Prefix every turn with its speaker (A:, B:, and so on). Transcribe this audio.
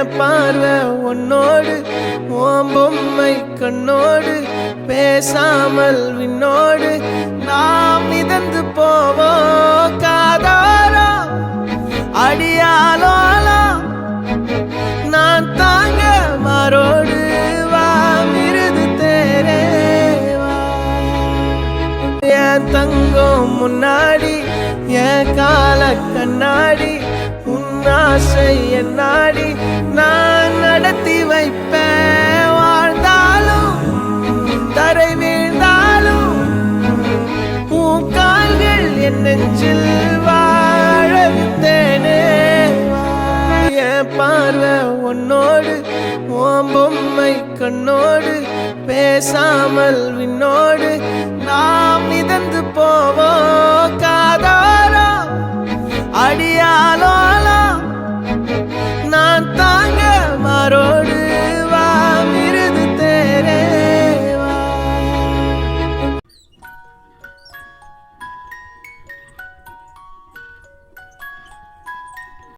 A: என் பார்வை உன்னோடு ஓம் பொம்மை கண்ணோடு பேசாமல் விண்ணோடு நாம் மிதந்து போவோம் காதாரோ அடியாலோலோ நான் தாங்க மாறோடு வா மிருது தேரேவா என் தங்கம் முன்னாடி என் கால கண்ணாடி உன்னாசை என் நாடி நான் நடத்தி வைப்பேன் வாழ்ந்தாலும் தரை வீழ்ந்தாலும் உன் கால்கள் என் நெஞ்சில் வாழ விட்டேனே என் பார்வை உன்னோடு ஓம் பொம்மை கண்ணோடு பேசாமல் விண்ணோடு நாம் மிதந்து போவோம் காதாரோ அடியாலோ